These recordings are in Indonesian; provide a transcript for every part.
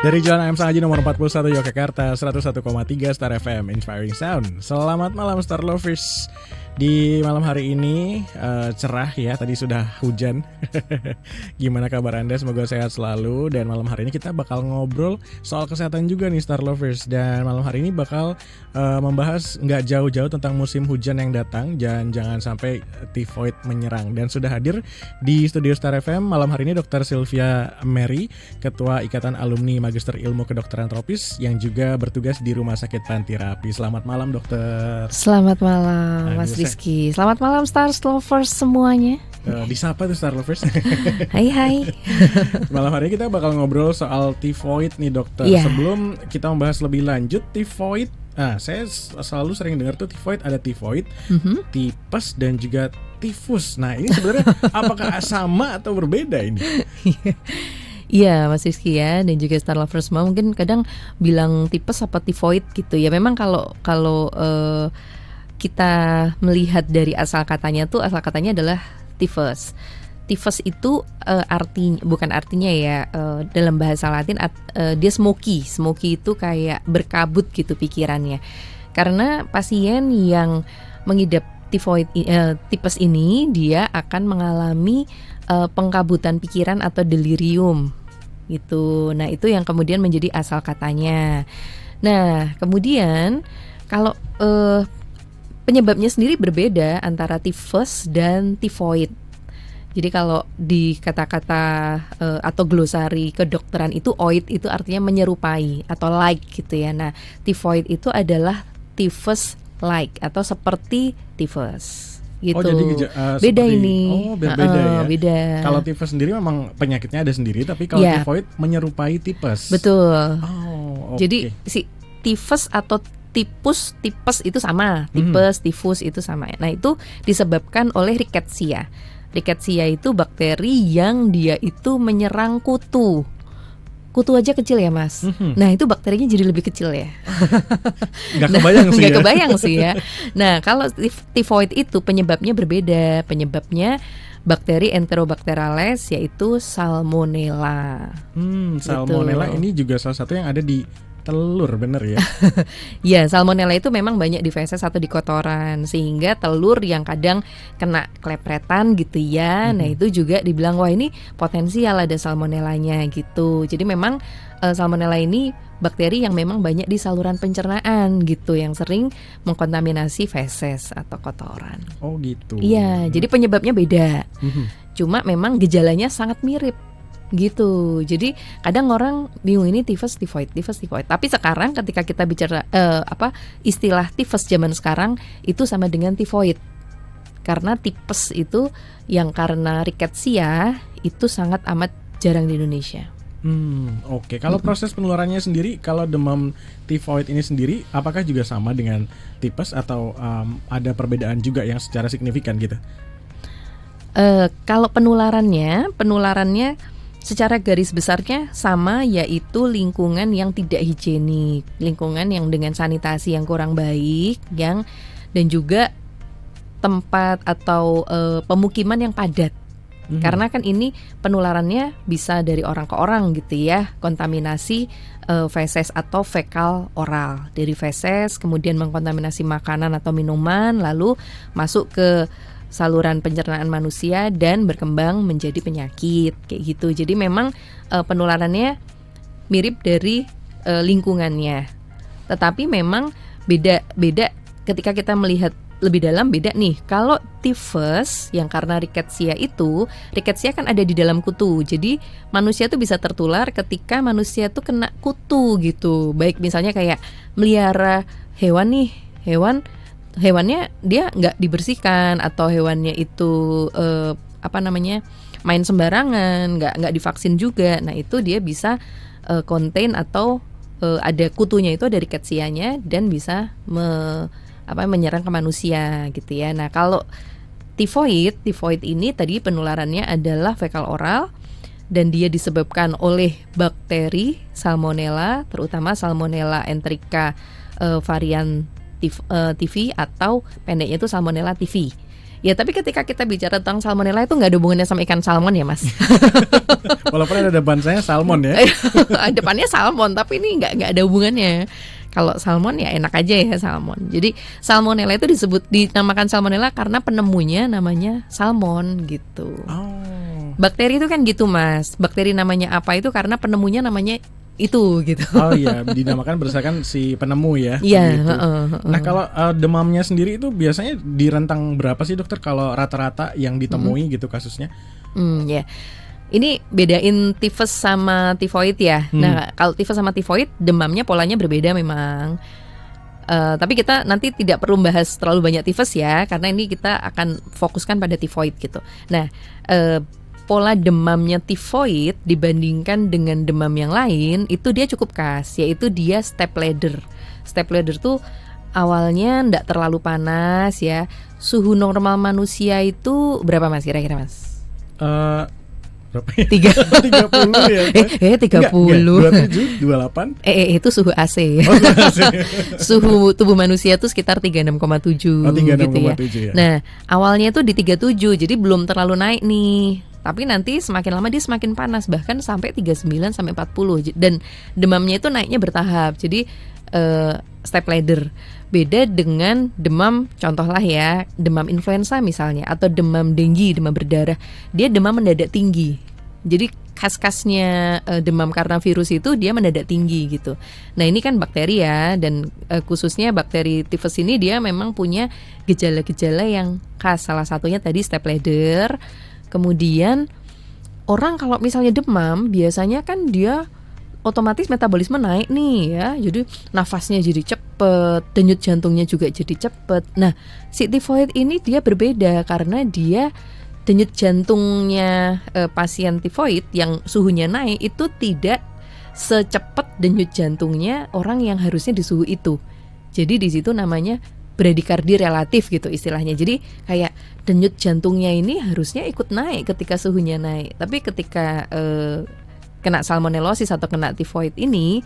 Dari Jalan AM Sangaji nomor 41 Yogyakarta 101,3 Star FM Inspiring Sound. Selamat malam Star Lovers. Di malam hari ini cerah ya, tadi sudah hujan. Gimana kabar Anda? Semoga sehat selalu. Dan malam hari ini kita bakal ngobrol soal kesehatan juga nih Star Lovers. Dan malam hari ini bakal membahas nggak jauh-jauh tentang musim hujan yang datang. Jangan sampai tifoid menyerang. Dan sudah hadir di studio Star FM malam hari ini Dr. Sylvia Mary, Ketua Ikatan Alumni Magister Ilmu Kedokteran Tropis yang juga bertugas di Rumah Sakit Panti Rapi. Selamat malam dokter. Selamat malam Mas Rizky. Selamat malam Star Lovers semuanya. Disapa tuh Star Lovers. Hai. Malam hari ini kita bakal ngobrol soal tifoid nih dokter. Sebelum kita membahas lebih lanjut tifoid, saya selalu sering dengar tuh tifoid, ada tifoid, tipes dan juga tifus. Nah ini sebenarnya apakah sama atau berbeda ini? Iya Mas Rizky ya, dan juga Star Lovers semua mungkin kadang bilang tipes apa tifoid gitu ya. Memang kalau kita melihat dari asal katanya adalah tifus. Tifus itu bukan artinya ya, dalam bahasa Latin dia smoky. Smoky itu kayak berkabut gitu pikirannya. Karena pasien yang mengidap tipes ini dia akan mengalami pengkabutan pikiran atau delirium gitu. Nah, itu yang kemudian menjadi asal katanya. Nah, kemudian kalau penyebabnya sendiri berbeda antara tifus dan tifoid. Jadi kalau di kata-kata atau glosari kedokteran itu oid itu artinya menyerupai atau like gitu ya. Nah, tifoid itu adalah tifus like atau seperti tifus. Gitu. Oh jadi beda seperti, ini. Beda ya. Beda. Kalau tifus sendiri memang penyakitnya ada sendiri, tapi kalau tifoid menyerupai tipes. Betul. Oh, jadi si tifus atau tipes itu sama, tipes, tifus itu sama. Nah itu disebabkan oleh rickettsia. Rickettsia itu bakteri yang dia itu menyerang kutu. Kutu aja kecil ya mas. Nah itu bakterinya jadi lebih kecil ya. Gak kebayang sih. Gak kebayang sih ya. Nah kalau tifoid itu penyebabnya berbeda. Penyebabnya bakteri Enterobacterales yaitu Salmonella. Salmonella gitu. Ini juga salah satu yang ada di telur, bener ya? Ya, salmonella itu memang banyak di feses atau di kotoran, sehingga telur yang kadang kena klepretan gitu ya. Nah itu juga dibilang wah ini potensial ada salmonellanya gitu. Jadi memang salmonella ini bakteri yang memang banyak di saluran pencernaan gitu, yang sering mengkontaminasi feses atau kotoran. Oh gitu. Iya, jadi penyebabnya beda. Cuma memang gejalanya sangat mirip gitu. Jadi kadang orang bingung ini tifus tifoid. Tapi sekarang ketika kita bicara istilah tifus zaman sekarang itu sama dengan tifoid. Karena tipes itu yang karena rickettsia itu sangat amat jarang di Indonesia. Oke. Kalau proses penularannya sendiri, kalau demam tifoid ini sendiri, apakah juga sama dengan tipes atau ada perbedaan juga yang secara signifikan gitu? Kalau penularannya secara garis besarnya sama, yaitu lingkungan yang tidak higienik, lingkungan yang dengan sanitasi yang kurang baik, dan juga tempat atau pemukiman yang padat. Karena kan ini penularannya bisa dari orang ke orang gitu ya, kontaminasi feses atau fekal oral dari feses, kemudian mengkontaminasi makanan atau minuman, lalu masuk ke saluran pencernaan manusia dan berkembang menjadi penyakit kayak gitu. Jadi memang penularannya mirip dari lingkungannya. Tetapi memang beda ketika kita melihat lebih dalam, beda nih. Kalau tifus yang karena rickettsia kan ada di dalam kutu. Jadi manusia tuh bisa tertular ketika manusia tuh kena kutu gitu. Baik misalnya kayak melihara hewannya dia nggak dibersihkan, atau hewannya itu main sembarangan, nggak divaksin juga. Nah itu dia bisa contain atau ada kutunya itu, ada rickettsia-nya, dan bisa menyerang ke manusia gitu ya. Nah kalau tifoid ini tadi penularannya adalah fekal oral, dan dia disebabkan oleh bakteri Salmonella, terutama Salmonella enterica varian TV atau pendeknya itu Salmonella TV. Ya tapi ketika kita bicara tentang salmonella itu nggak ada hubungannya sama ikan salmon ya Mas. Walaupun ada depan saya salmon ya. Depannya salmon, tapi ini nggak ada hubungannya. Kalau salmon ya enak aja ya salmon. Jadi salmonella itu dinamakan salmonella karena penemunya namanya salmon gitu. Bakteri itu kan gitu Mas. Bakteri namanya apa itu karena penemunya namanya itu gitu. Oh iya, dinamakan berdasarkan si penemu ya. Iya. Gitu. Nah kalau demamnya sendiri itu biasanya di rentang berapa sih dokter kalau rata-rata yang ditemui gitu kasusnya? Ya. Ini bedain tifus sama tifoid ya. Nah kalau tifus sama tifoid demamnya polanya berbeda memang. Tapi kita nanti tidak perlu bahas terlalu banyak tifus ya, karena ini kita akan fokuskan pada tifoid gitu. Nah pola demamnya tifoid dibandingkan dengan demam yang lain itu dia cukup khas, yaitu dia step ladder. Step ladder tuh awalnya nggak terlalu panas ya. Suhu normal manusia itu berapa Mas kira-kira Mas? Berapa ya? 30 ya? 30. 27, 28. Itu suhu AC. Suhu tubuh manusia itu sekitar 36,7 gitu ya. Ya. Nah, awalnya itu di 37, jadi belum terlalu naik nih. Tapi nanti semakin lama dia semakin panas, bahkan sampai 39 sampai 40. Dan demamnya itu naiknya bertahap. Jadi step ladder. Beda dengan demam, contohlah ya, demam influenza misalnya, atau demam denggi, demam berdarah. Dia demam mendadak tinggi. Jadi khas-khasnya demam karena virus itu dia mendadak tinggi gitu. Nah ini kan bakteri ya, dan khususnya bakteri tifus ini dia memang punya gejala-gejala yang khas. Salah satunya tadi step ladder. Kemudian orang kalau misalnya demam, biasanya kan dia otomatis metabolisme naik nih ya, jadi nafasnya jadi cepet, denyut jantungnya juga jadi cepet. Nah, si tifoid ini dia berbeda karena dia denyut jantungnya pasien tifoid yang suhunya naik itu tidak secepat denyut jantungnya orang yang harusnya di suhu itu. Jadi di situ namanya bradikardi relatif gitu istilahnya. Jadi kayak denyut jantungnya ini harusnya ikut naik ketika suhunya naik, tapi ketika kena salmonellosis atau kena tifoid ini,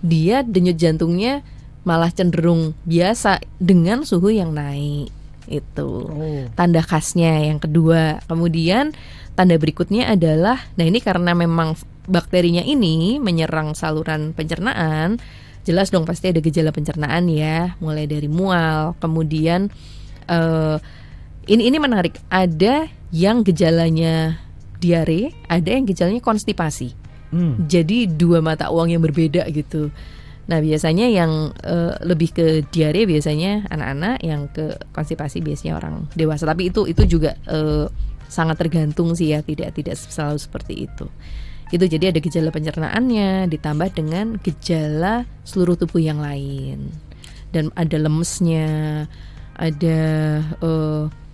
dia denyut jantungnya malah cenderung biasa dengan suhu yang naik. Itu tanda khasnya yang kedua. Kemudian tanda berikutnya adalah, nah ini karena memang bakterinya ini menyerang saluran pencernaan, jelas dong pasti ada gejala pencernaan ya, mulai dari mual. Kemudian ini menarik, ada yang gejalanya diare, ada yang gejalanya konstipasi. Jadi dua mata uang yang berbeda gitu. Nah biasanya yang lebih ke diare biasanya anak-anak, yang ke konstipasi biasanya orang dewasa. Tapi itu juga sangat tergantung sih ya, tidak selalu seperti itu. Itu jadi ada gejala pencernaannya ditambah dengan gejala seluruh tubuh yang lain. Dan ada lemesnya, ada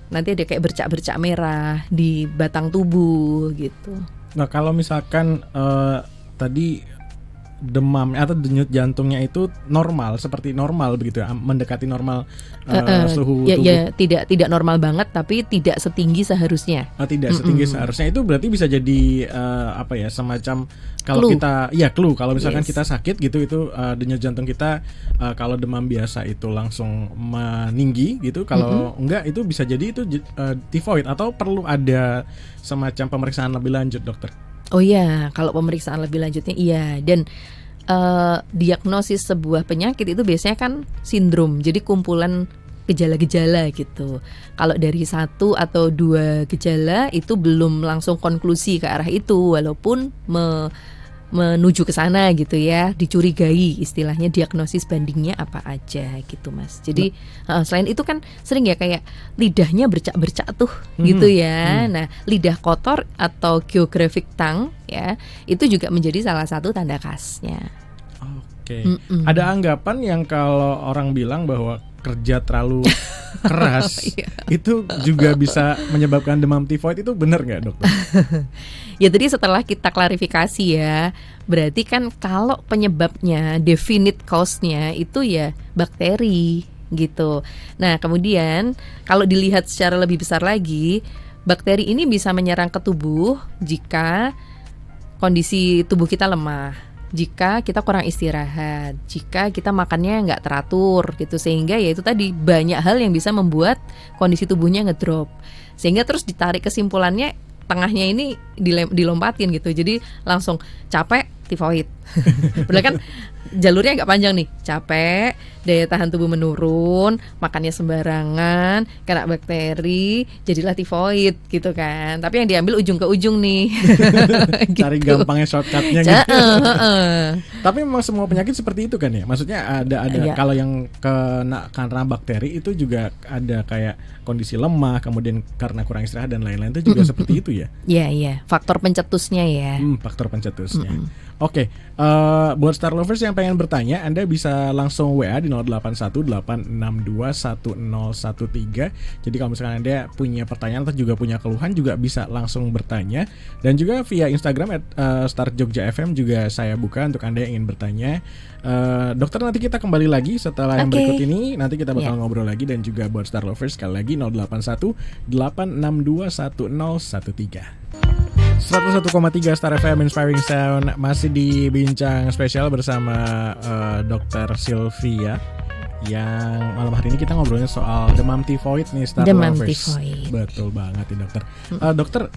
nanti ada kayak bercak-bercak merah di batang tubuh gitu. Nah kalau misalkan tadi demam atau denyut jantungnya itu normal, seperti normal begitu ya, mendekati normal suhu tubuh. Ya tidak normal banget, tapi tidak setinggi seharusnya. Tidak setinggi seharusnya, itu berarti bisa jadi apa ya, semacam kalau clue. Clue kalau misalkan kita sakit gitu, itu denyut jantung kita kalau demam biasa itu langsung meninggi gitu, kalau enggak itu bisa jadi itu tifoid, atau perlu ada semacam pemeriksaan lebih lanjut dokter? Oh iya, kalau pemeriksaan lebih lanjutnya iya. Dan diagnosis sebuah penyakit itu biasanya kan sindrom, jadi kumpulan gejala-gejala gitu. Kalau dari 1 atau 2 gejala itu belum langsung konklusi ke arah itu, walaupun menuju ke sana gitu ya, dicurigai, istilahnya diagnosis bandingnya apa aja gitu Mas. Jadi selain itu kan sering ya kayak lidahnya bercak-bercak tuh gitu ya. Nah lidah kotor atau geographic tongue ya, itu juga menjadi salah satu tanda khasnya. Oke. Ada anggapan yang kalau orang bilang bahwa kerja terlalu keras itu juga bisa menyebabkan demam tifoid, itu benar nggak dokter? Ya tadi setelah kita klarifikasi ya, berarti kan kalau penyebabnya, definite cause-nya itu ya bakteri gitu. Nah kemudian kalau dilihat secara lebih besar lagi, bakteri ini bisa menyerang ke tubuh jika kondisi tubuh kita lemah. jika kita kurang istirahat, jika kita makannya nggak teratur gitu, sehingga ya itu tadi banyak hal yang bisa membuat kondisi tubuhnya ngedrop, sehingga terus ditarik kesimpulannya tengahnya ini dilompatin gitu, jadi langsung capek tifoid. Padahal kan jalurnya agak panjang nih, capek, daya tahan tubuh menurun, makannya sembarangan, kena bakteri, jadilah tifoid gitu kan. Tapi yang diambil ujung ke ujung nih. Gitu. Cari gampangnya shortcutnya gitu. Tapi memang semua penyakit seperti itu kan ya. Maksudnya ada Iya. Kalau yang kena karena bakteri itu juga ada kayak kondisi lemah, kemudian karena kurang istirahat dan lain-lain itu juga seperti itu ya. Iya, faktor pencetusnya ya. Faktor pencetusnya. Oke, buat Star Lovers yang pengen bertanya, Anda bisa langsung WA di 0818621013. Jadi kalau misalkan Anda punya pertanyaan atau juga punya keluhan juga bisa langsung bertanya. Dan juga via Instagram @startjogjafm juga saya buka untuk Anda yang ingin bertanya. Dokter, nanti kita kembali lagi setelah yang berikut ini. Nanti kita bakal ngobrol lagi. Dan juga buat Star Lovers sekali lagi 0818621013. 101,3 Star FM Inspiring Sound, masih di bincang spesial bersama Dr. Sylvia, yang malam hari ini kita ngobrolnya soal demam tifoid nih, Star Demam Lovers. tifoid. Betul banget nih dokter. Dokter,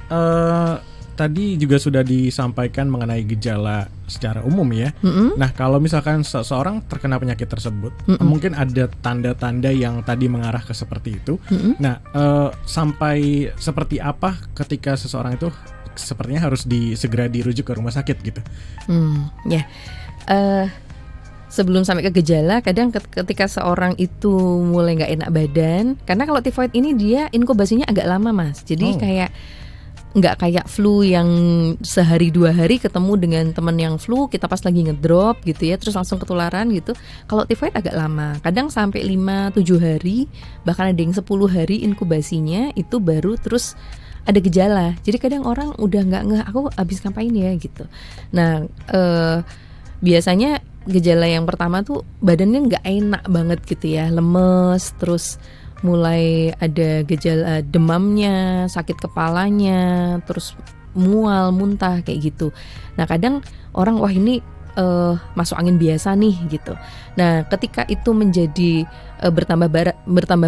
tadi juga sudah disampaikan mengenai gejala secara umum ya. Nah, kalau misalkan seseorang terkena penyakit tersebut, mungkin ada tanda-tanda yang tadi mengarah ke seperti itu. Nah, sampai seperti apa ketika seseorang itu sepertinya harus segera dirujuk ke rumah sakit gitu? Sebelum sampai ke gejala, kadang ketika seorang itu mulai nggak enak badan, karena kalau tifoid ini dia inkubasinya agak lama Mas, jadi kayak nggak kayak flu yang sehari 2 hari ketemu dengan teman yang flu, kita pas lagi ngedrop gitu ya, terus langsung ketularan gitu. Kalau tifoid agak lama, kadang sampai 5-7 hari, bahkan ada yang 10 hari inkubasinya, itu baru terus ada gejala. Jadi kadang orang udah nggak ngeh, aku habis ngapain ya gitu. Nah, biasanya gejala yang pertama tuh badannya nggak enak banget gitu ya, lemes, terus mulai ada gejala demamnya, sakit kepalanya, terus mual, muntah kayak gitu. Nah kadang orang wah ini masuk angin biasa nih gitu. Nah ketika itu menjadi bertambah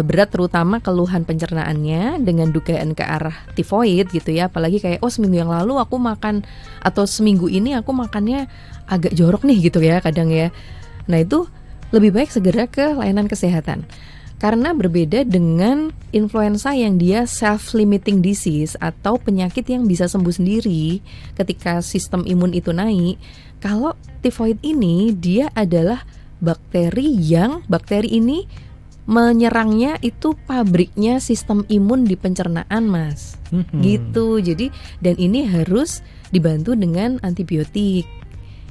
berat, terutama keluhan pencernaannya dengan dugaan ke arah tifoid gitu ya, apalagi kayak seminggu yang lalu aku makan, atau seminggu ini aku makannya agak jorok nih gitu ya kadang ya. Nah itu lebih baik segera ke layanan kesehatan. Karena berbeda dengan influenza yang dia self-limiting disease atau penyakit yang bisa sembuh sendiri ketika sistem imun itu naik. Kalau tifoid ini dia adalah bakteri ini menyerangnya itu pabriknya sistem imun di pencernaan Mas. Gitu. Jadi dan ini harus dibantu dengan antibiotik.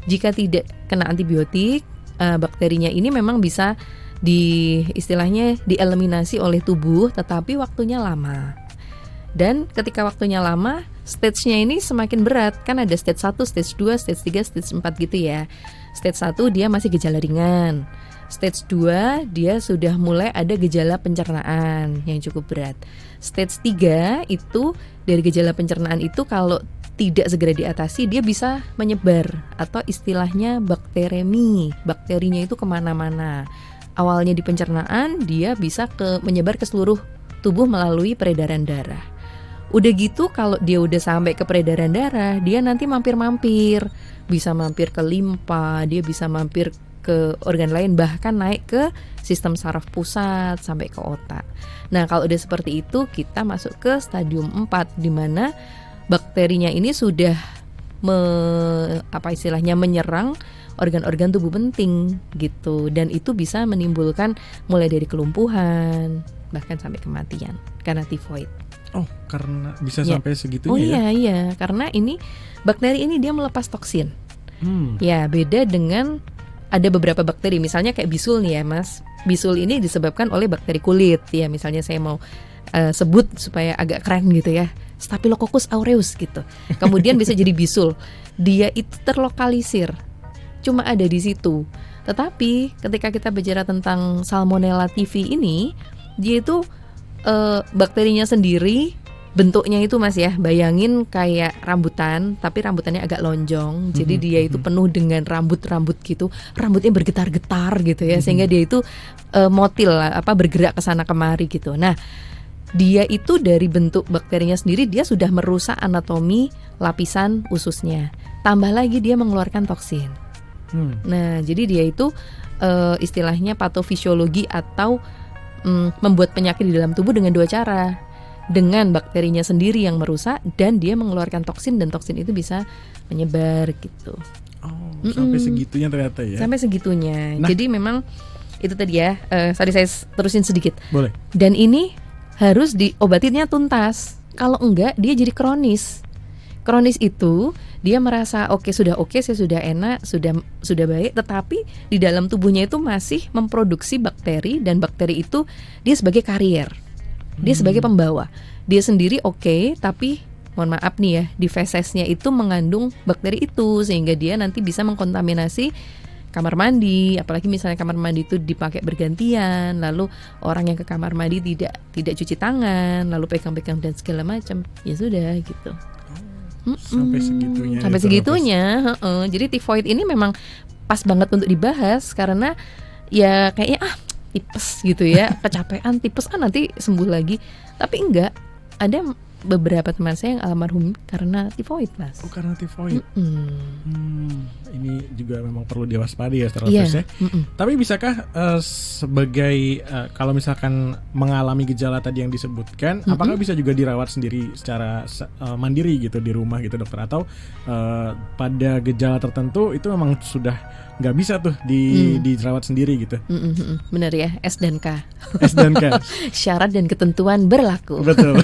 Jika tidak kena antibiotik, bakterinya ini memang bisa istilahnya dieliminasi oleh tubuh, tetapi waktunya lama. Dan ketika waktunya lama, stage-nya ini semakin berat. Kan ada stage 1, stage 2, stage 3, stage 4 gitu ya. Stage 1 dia masih gejala ringan. Stage 2 dia sudah mulai ada gejala pencernaan yang cukup berat. Stage 3 itu dari gejala pencernaan itu kalau tidak segera diatasi dia bisa menyebar, atau istilahnya bakteremi. Bakterinya itu kemana-mana. Awalnya di pencernaan, dia bisa menyebar ke seluruh tubuh melalui peredaran darah. Udah gitu kalau dia udah sampai ke peredaran darah, dia nanti mampir-mampir, bisa mampir ke limpa, dia bisa mampir ke organ lain, bahkan naik ke sistem saraf pusat sampai ke otak. Nah kalau udah seperti itu, kita masuk ke stadium 4, di mana bakterinya ini sudah menyerang organ-organ tubuh penting gitu, dan itu bisa menimbulkan mulai dari kelumpuhan bahkan sampai kematian karena tifoid. Karena bisa sampai segitunya ya? Iya, karena ini bakteri ini dia melepas toksin. Ya beda dengan ada beberapa bakteri, misalnya kayak bisul nih ya Mas. Bisul ini disebabkan oleh bakteri kulit ya, misalnya saya mau sebut supaya agak keren gitu ya, Staphylococcus aureus gitu. Kemudian bisa jadi bisul. Dia itu terlokalisir, cuma ada di situ. Tetapi ketika kita bicara tentang Salmonella typhi ini, dia itu bakterinya sendiri bentuknya itu Mas ya, bayangin kayak rambutan tapi rambutannya agak lonjong. Jadi dia itu penuh dengan rambut-rambut gitu. Rambutnya bergetar-getar gitu ya, sehingga dia itu motil bergerak ke sana kemari gitu. Nah, dia itu dari bentuk bakterinya sendiri dia sudah merusak anatomi lapisan ususnya. Tambah lagi dia mengeluarkan toksin. Nah, jadi dia itu istilahnya patofisiologi atau membuat penyakit di dalam tubuh dengan dua cara. Dengan bakterinya sendiri yang merusak dan dia mengeluarkan toksin, dan toksin itu bisa menyebar gitu. Sampai segitunya ternyata ya. Sampai segitunya. Nah, jadi memang itu tadi ya. Sorry saya terusin sedikit. Boleh. Dan ini harus diobatinnya tuntas. Kalau enggak dia jadi kronis. Kronis itu dia merasa saya sudah enak, sudah baik, tetapi di dalam tubuhnya itu masih memproduksi bakteri, dan bakteri itu dia sebagai karier. Dia sebagai pembawa. Dia sendiri tapi mohon maaf nih ya, di fesesnya itu mengandung bakteri itu, sehingga dia nanti bisa mengkontaminasi kamar mandi. Apalagi misalnya kamar mandi itu dipakai bergantian, lalu orang yang ke kamar mandi tidak cuci tangan, lalu pegang-pegang dan segala macam. Ya sudah gitu. Sampai segitunya. Sampai segitunya. Jadi tifoid ini memang pas banget untuk dibahas, karena ya kayaknya tipes gitu ya, kecapean, tipes nanti sembuh lagi. Tapi enggak, ada beberapa teman saya yang almarhum karena tifoid, Mas. Karena tifoid. Ini juga memang perlu diwaspadai ya, terus ya. Tapi bisakah sebagai kalau misalkan mengalami gejala tadi yang disebutkan, apakah bisa juga dirawat sendiri secara mandiri gitu di rumah gitu dokter, atau pada gejala tertentu itu memang sudah nggak bisa tuh dirawat sendiri gitu? Benar ya, S dan K. Syarat dan ketentuan berlaku. Betul.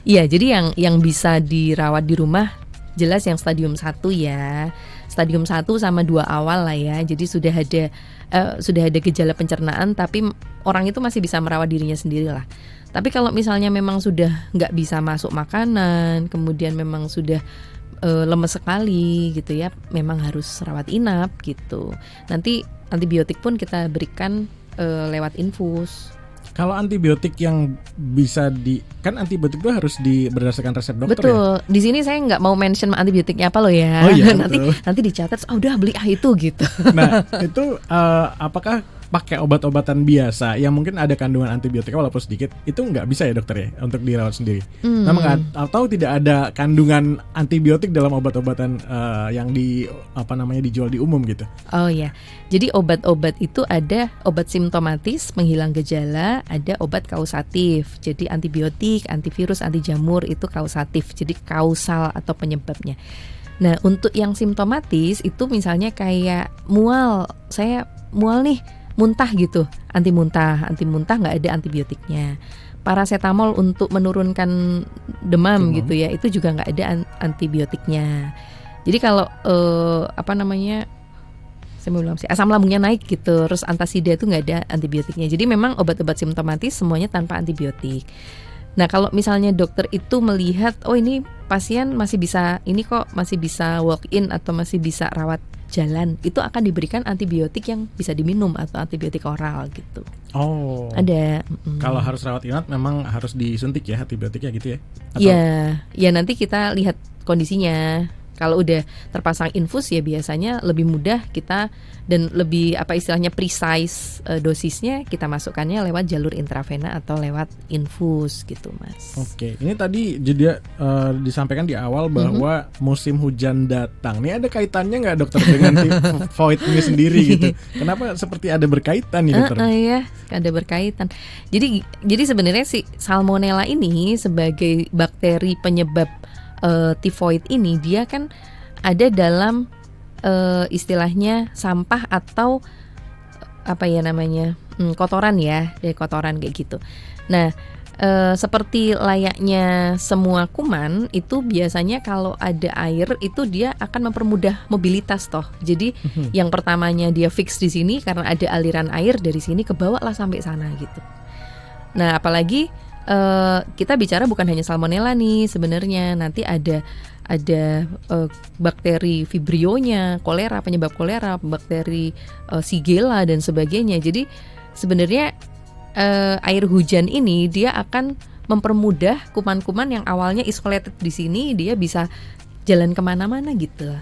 Iya, jadi yang bisa dirawat di rumah jelas yang stadium 1 ya. Stadium 1 sama 2 awal lah ya. Jadi sudah ada gejala pencernaan, tapi orang itu masih bisa merawat dirinya sendiri lah. Tapi kalau misalnya memang sudah nggak bisa masuk makanan, kemudian memang sudah lemes sekali gitu ya, memang harus rawat inap gitu. Nanti antibiotik pun kita berikan lewat infus. Kalau antibiotik yang bisa kan antibiotik itu harus berdasarkan resep dokter. Betul. Ya? Di sini saya nggak mau mention antibiotiknya apa loh ya. Oh, iya, nanti dicatat. Udah beli itu gitu. Nah itu apakah pakai obat-obatan biasa yang mungkin ada kandungan antibiotika walaupun sedikit, itu nggak bisa ya dokter ya untuk dirawat sendiri? Memang atau tidak ada kandungan antibiotik dalam obat-obatan yang dijual di umum gitu? Oh ya, jadi obat-obat itu ada obat simptomatis menghilang gejala, ada obat kausatif. Jadi antibiotik, antivirus, anti jamur itu kausatif. Jadi kausal atau penyebabnya. Nah untuk yang simptomatis itu misalnya kayak mual, saya mual nih, muntah gitu, anti muntah nggak ada antibiotiknya. Paracetamol untuk menurunkan demam gitu ya, itu juga nggak ada antibiotiknya. Jadi kalau asam lambungnya naik gitu, terus antasida itu nggak ada antibiotiknya. Jadi memang obat-obat simptomatis semuanya tanpa antibiotik. Nah kalau misalnya dokter itu melihat ini pasien masih bisa walk in atau masih bisa rawat jalan, itu akan diberikan antibiotik yang bisa diminum atau antibiotik oral gitu. Oh. Ada. Kalau harus rawat inap memang harus disuntik ya antibiotiknya gitu ya? Iya, nanti kita lihat kondisinya. Kalau udah terpasang infus ya biasanya lebih mudah kita, dan lebih precise dosisnya kita masukkannya lewat jalur intravena atau lewat infus gitu, Mas. Oke, ini tadi juga disampaikan di awal bahwa musim hujan datang. Ini ada kaitannya nggak dokter dengan tifoid ini sendiri gitu? Kenapa seperti ada berkaitan nih dokter? Iya, ada berkaitan. Jadi sebenarnya si Salmonella ini sebagai bakteri penyebab tifoid ini, dia kan ada dalam istilahnya sampah atau kotoran ya, dari kotoran kayak gitu. Nah seperti layaknya semua kuman itu biasanya kalau ada air itu dia akan mempermudah mobilitas toh. Jadi yang pertamanya dia fix di sini karena ada aliran air dari sini ke bawah lah sampai sana gitu. Nah apalagi kita bicara bukan hanya salmonella nih sebenarnya, nanti ada bakteri vibrionya, kolera, penyebab kolera, bakteri Shigella dan sebagainya. Jadi sebenarnya air hujan ini dia akan mempermudah kuman-kuman yang awalnya isolated di sini, dia bisa jalan kemana-mana gitu.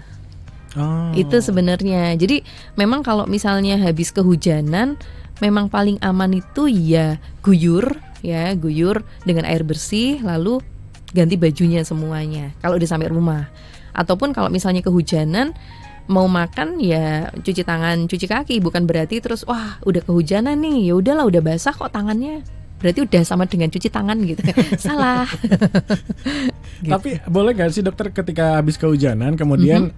Itu sebenarnya. Jadi memang kalau misalnya habis kehujanan, memang paling aman itu ya guyur dengan air bersih, lalu ganti bajunya semuanya kalau udah sampai rumah. Ataupun kalau misalnya kehujanan, mau makan ya cuci tangan, cuci kaki, bukan berarti terus wah udah kehujanan nih, ya udahlah udah basah kok tangannya, berarti udah sama dengan cuci tangan gitu. Salah. Gitu. Tapi boleh nggak sih dokter ketika habis kehujanan kemudian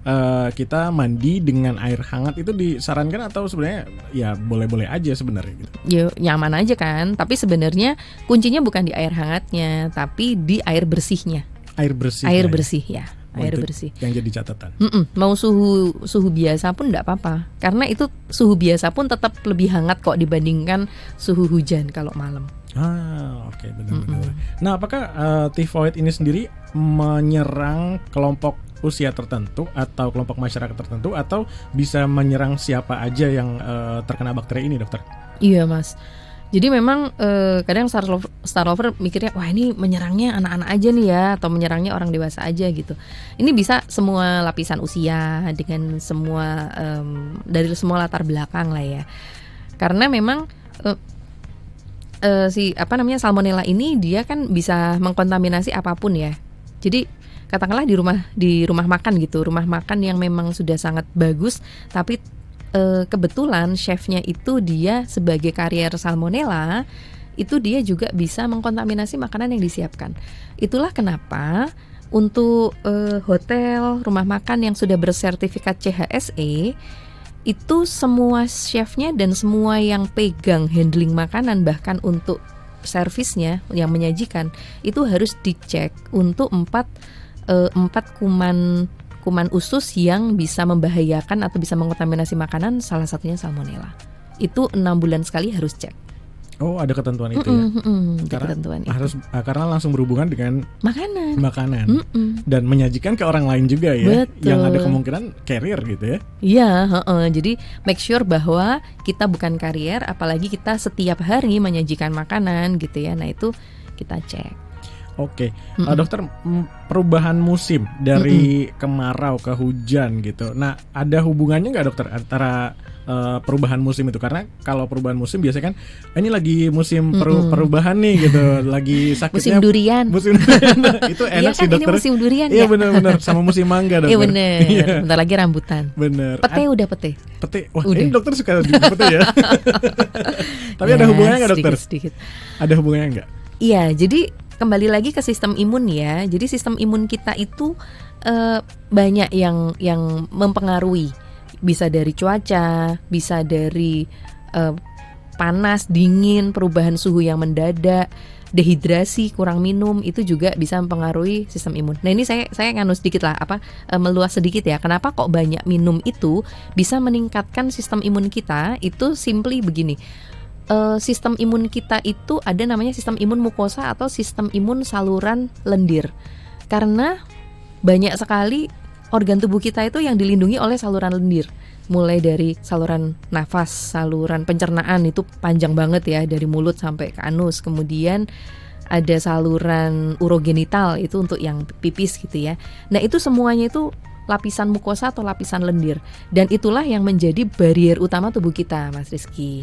kita mandi dengan air hangat, itu disarankan atau sebenarnya ya boleh-boleh aja sebenarnya gitu? Ya nyaman aja kan, tapi sebenarnya kuncinya bukan di air hangatnya, tapi di air bersihnya. Air bersih. Air bersih ya. Air bersih. Yang jadi catatan. Mau suhu biasa pun enggak apa-apa. Karena itu suhu biasa pun tetap lebih hangat kok dibandingkan suhu hujan kalau malam. Oke, benar-benar. Nah, apakah tifoid ini sendiri menyerang kelompok usia tertentu atau kelompok masyarakat tertentu, atau bisa menyerang siapa aja yang terkena bakteri ini, dokter? Iya, Mas. Jadi memang kadang Star Lover mikirnya wah ini menyerangnya anak-anak aja nih ya, atau menyerangnya orang dewasa aja gitu. Ini bisa semua lapisan usia dengan semua dari semua latar belakang lah ya. Karena memang Salmonella ini dia kan bisa mengkontaminasi apapun ya. Jadi katakanlah di rumah makan gitu, rumah makan yang memang sudah sangat bagus, tapi kebetulan chefnya itu dia sebagai karier salmonella, itu dia juga bisa mengkontaminasi makanan yang disiapkan. Itulah kenapa untuk hotel, rumah makan yang sudah bersertifikat CHSE, itu semua chefnya dan semua yang pegang handling makanan, bahkan untuk servisnya yang menyajikan, itu harus dicek untuk 4 kuman usus yang bisa membahayakan atau bisa mengkontaminasi makanan, salah satunya salmonella. Itu 6 bulan sekali harus cek. Oh, ada ketentuan itu ya? Karena langsung berhubungan dengan makanan. Dan menyajikan ke orang lain juga ya. Betul. Yang ada kemungkinan carrier gitu ya. Iya, jadi make sure bahwa kita bukan carrier, apalagi kita setiap hari menyajikan makanan gitu ya. Nah, itu kita cek. Oke, dokter, perubahan musim dari kemarau ke hujan gitu. Nah, ada hubungannya nggak dokter antara perubahan musim itu? Karena kalau perubahan musim biasanya kan ini lagi musim perubahan nih gitu, lagi sakitnya musim durian. Itu enak sih dokter. Ini musim durian. Iya benar-benar, sama musim mangga dokter. Iya benar. Bentar lagi rambutan. Bener. Pete. Wah, udah. Ini dokter suka juga pete ya. Tapi ada hubungannya nggak dokter? Sedikit. Ada hubungannya nggak? Iya, jadi kembali lagi ke sistem imun ya. Jadi sistem imun kita itu banyak yang mempengaruhi. Bisa dari cuaca, bisa dari panas, dingin, perubahan suhu yang mendadak, dehidrasi, kurang minum, itu juga bisa mempengaruhi sistem imun. Nah, ini saya nganu sedikit lah, meluas sedikit ya. Kenapa kok banyak minum itu bisa meningkatkan sistem imun kita? Itu simply begini. Sistem imun kita itu ada namanya sistem imun mukosa atau sistem imun saluran lendir. Karena banyak sekali organ tubuh kita itu yang dilindungi oleh saluran lendir. Mulai dari saluran nafas, saluran pencernaan itu panjang banget ya, dari mulut sampai ke anus. Kemudian ada saluran urogenital, itu untuk yang pipis gitu ya. Nah, itu semuanya itu lapisan mukosa atau lapisan lendir. Dan itulah yang menjadi barrier utama tubuh kita, Mas Rizky.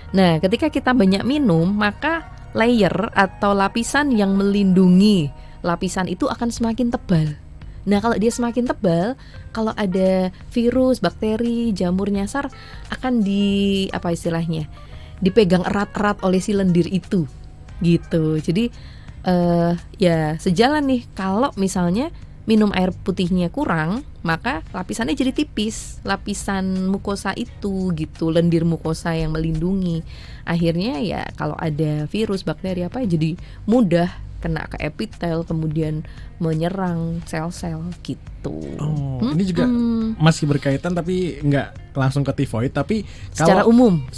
Nah, ketika kita banyak minum, maka layer atau lapisan yang melindungi lapisan itu akan semakin tebal. Nah, kalau dia semakin tebal, kalau ada virus, bakteri, jamur nyasar akan dipegang erat-erat oleh si lendir itu, gitu. Jadi ya sejalan nih, kalau misalnya minum air putihnya kurang, maka lapisannya jadi tipis, lapisan mukosa itu gitu, lendir mukosa yang melindungi. Akhirnya ya kalau ada virus, bakteri jadi mudah kena ke epitel, kemudian menyerang sel-sel gitu. Ini juga masih berkaitan tapi nggak langsung ke tifoid, tapi secara umum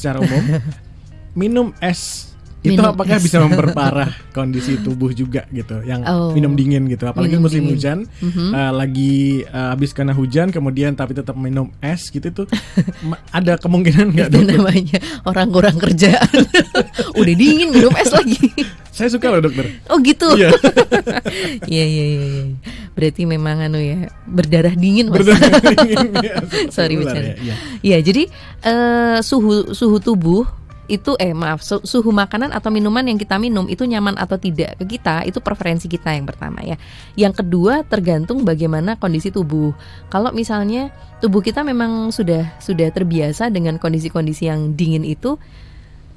minum es itu apakah bisa memperparah kondisi tubuh juga gitu, yang minum dingin gitu, apalagi musim hujan, lagi habis kena hujan kemudian tapi tetap minum es gitu tuh ada kemungkinan nggak? Itu namanya orang kurang kerjaan. Udah dingin minum es lagi. Saya suka loh dokter. Oh gitu. Iya. Iya. Berarti memang berdarah dingin Mas. Berdarah dingin. Ya, Sorry ular bercanda. ya. Iya, jadi suhu tubuh itu suhu makanan atau minuman yang kita minum itu nyaman atau tidak ke kita, itu preferensi kita yang pertama ya. Yang kedua tergantung bagaimana kondisi tubuh. Kalau misalnya tubuh kita memang sudah terbiasa dengan kondisi-kondisi yang dingin itu,